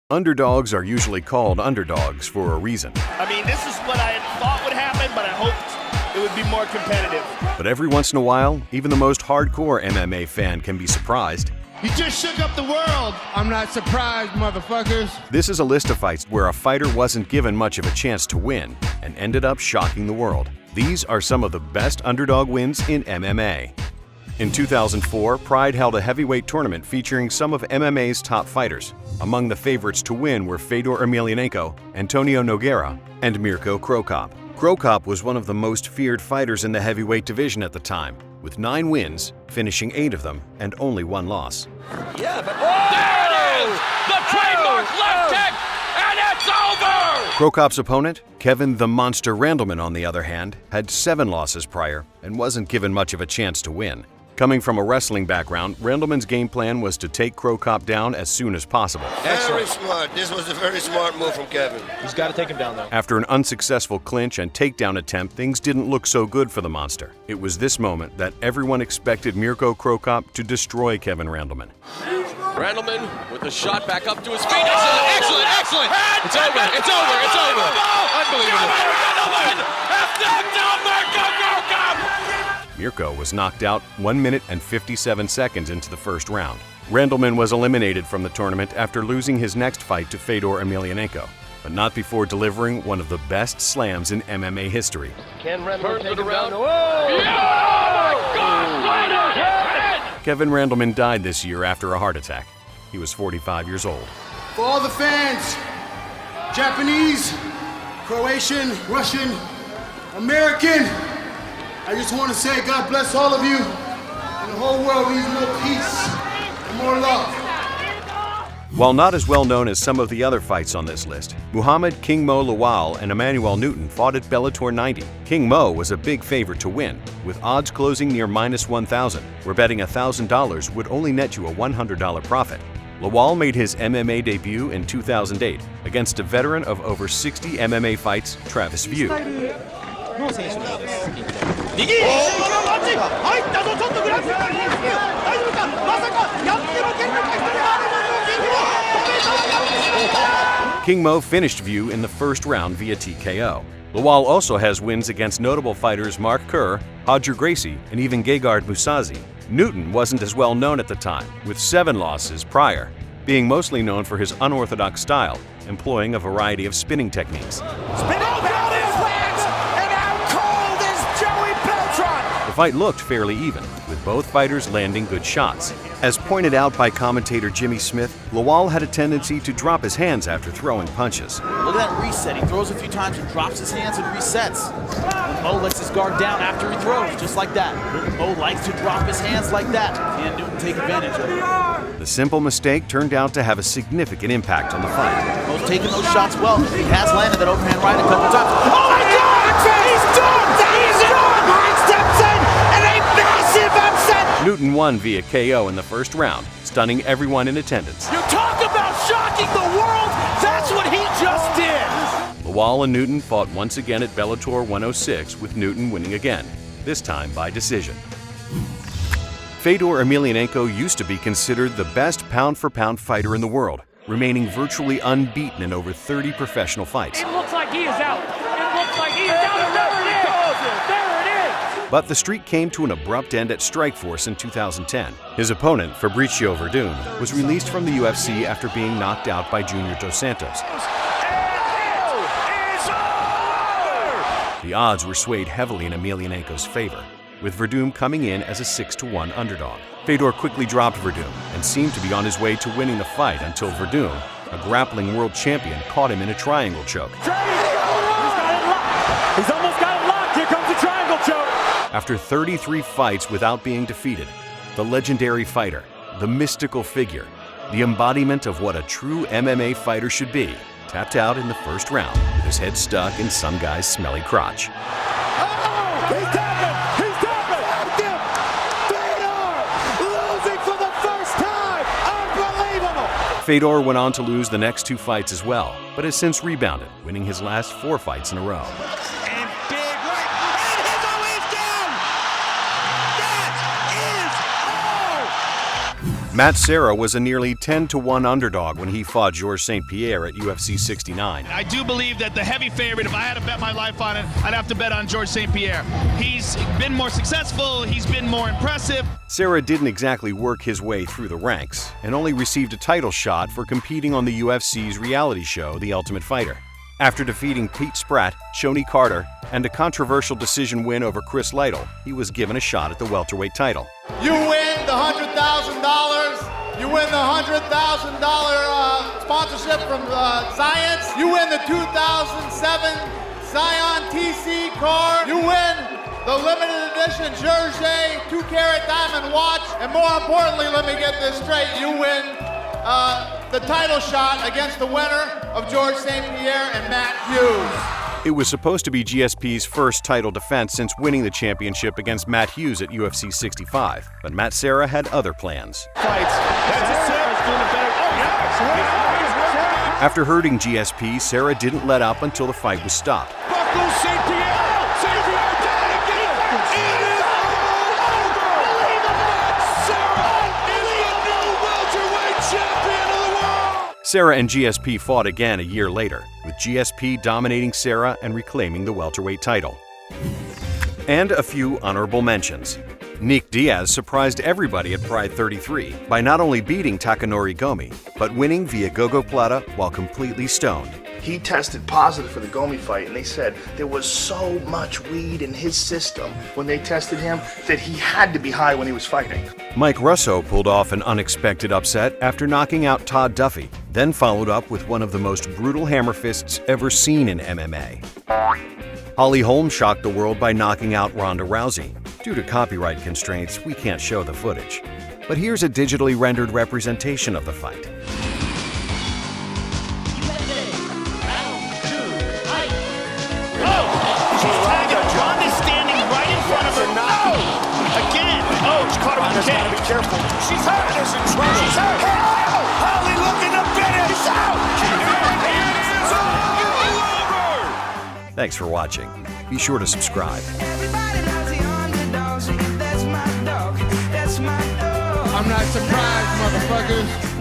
Underdogs are usually called underdogs for a reason. I mean, this is what I thought would happen, but I hoped it would be more competitive. But every once in a while, even the most hardcore MMA fan can be surprised. You just shook up the world. I'm not surprised, motherfuckers. This is a list of fights where a fighter wasn't given much of a chance to win and ended up shocking the world. These are some of the best underdog wins in MMA. In 2004, Pride held a heavyweight tournament featuring some of MMA's top fighters. Among the favorites to win were Fedor Emelianenko, Antonio Nogueira, and Mirko Cro Cop. Cro Cop was one of the most feared fighters in the heavyweight division at the time, with 9 wins, finishing 8 of them, and only 1 loss. Yeah, but there it is! The trademark left kick, and it's over! Cro Cop's opponent, Kevin "the Monster" Randleman, on the other hand, had 7 losses prior and wasn't given much of a chance to win. Coming from a wrestling background, Randleman's game plan was to take Cro Cop down as soon as possible. Very smart. This was a very smart move from Kevin. He's got to take him down, though. After an unsuccessful clinch and takedown attempt, things didn't look so good for the Monster. It was this moment that everyone expected Mirko Cro Cop to destroy Kevin Randleman. Randleman with the shot back up to his feet. Excellent! It's over! Unbelievable! Randleman has knocked out Mirko Cro Cop! Mirko was knocked out 1 minute and 57 seconds into the first round. Randleman was eliminated from the tournament after losing his next fight to Fedor Emelianenko, but not before delivering one of the best slams in MMA history. Can Randleman take him down? Kevin Randleman died this year after a heart attack. He was 45 years old. For all the fans, Japanese, Croatian, Russian, American, I just want to say God bless all of you, and the whole world needs more peace and more love. While not as well known as some of the other fights on this list, Muhammad "King Mo" Lawal and Emmanuel Newton fought at Bellator 90. King Mo was a big favorite to win, with odds closing near -1,000, where betting $1,000 would only net you a $100 profit. Lawal made his MMA debut in 2008 against a veteran of over 60 MMA fights, Travis View. King Mo finished View in the first round via TKO. Lawal also has wins against notable fighters Mark Kerr, Roger Gracie, and even Gegard Mousasi. Newton wasn't as well known at the time, with 7 losses prior, being mostly known for his unorthodox style, employing a variety of spinning techniques. The fight looked fairly even, with both fighters landing good shots. As pointed out by commentator Jimmy Smith, Lawal had a tendency to drop his hands after throwing punches. Look at that reset. He throws a few times and drops his hands and resets. Mo lets his guard down after he throws, just like that. Mo likes to drop his hands like that. Can Newton take advantage of it? The simple mistake turned out to have a significant impact on the fight. Mo's taking those shots well. He has landed that overhand right a couple times. Oh my God! He's done! He's done! Steps in and a massive upset! Newton won via KO in the first round, stunning everyone in attendance. You talk about shocking the world! That's what he just did! Lawal and Newton fought once again at Bellator 106, with Newton winning again, this time by decision. Fedor Emelianenko used to be considered the best pound-for-pound fighter in the world, remaining virtually unbeaten in over 30 professional fights. It looks like he is out. It looks like he is out. There it is. There it is. But the streak came to an abrupt end at Strikeforce in 2010. His opponent, Fabricio Verdun, was released from the UFC after being knocked out by Junior Dos Santos. The odds were swayed heavily in Emelianenko's favor, with Verdun coming in as a 6-1 underdog. Fedor quickly dropped Verdun and seemed to be on his way to winning the fight until Verdun, a grappling world champion, caught him in a triangle choke. He's almost got it locked. Here comes the triangle choke. After 33 fights without being defeated, the legendary fighter, the mystical figure, the embodiment of what a true MMA fighter should be, tapped out in the first round with his head stuck in some guy's smelly crotch. He's tapping. He's tapping. Fedor losing for the first time. Unbelievable. Fedor went on to lose the next 2 fights as well, but has since rebounded, winning his last 4 fights in a row. And big right. And Hizo is down. That is all. Matt Serra was a nearly 10-to-1 underdog when he fought Georges St. Pierre at UFC 69. I do believe that the heavy favorite, if I had to bet my life on it, I'd have to bet on Georges St. Pierre. He's been more successful, he's been more impressive. Serra didn't exactly work his way through the ranks and only received a title shot for competing on the UFC's reality show, The Ultimate Fighter. After defeating Pete Spratt, Shoney Carter, and a controversial decision win over Chris Lytle, he was given a shot at the welterweight title. You win the $100,000. You win the $100,000 sponsorship from Zions. You win the 2007 Zion TC car. You win the limited edition Jersey 2-carat diamond watch. And more importantly, let me get this straight, you win the title shot against the winner of Georges St. Pierre and Matt Hughes. It was supposed to be GSP's first title defense since winning the championship against Matt Hughes at UFC 65, but Matt Serra had other plans. After hurting GSP, Serra didn't let up until the fight was stopped. Serra and GSP fought again a year later, with GSP dominating Serra and reclaiming the welterweight title. And a few honorable mentions. Nick Diaz surprised everybody at Pride 33 by not only beating Takanori Gomi, but winning via gogoplata while completely stoned. He tested positive for the Gomi fight, and they said there was so much weed in his system when they tested him that he had to be high when he was fighting. Mike Russo pulled off an unexpected upset after knocking out Todd Duffy, then followed up with one of the most brutal hammer fists ever seen in MMA. Holly Holm shocked the world by knocking out Ronda Rousey. Due to copyright constraints, we can't show the footage. But here's a digitally rendered representation of the fight. She's gotta be careful. She's hurt. She's in trouble. She's hurt. Oh, Holly looking to finish. She's out. It is all over. Thanks for watching. Be sure to subscribe. Everybody loves the underdog, so that's my dog. That's my dog. I'm not surprised, motherfuckers.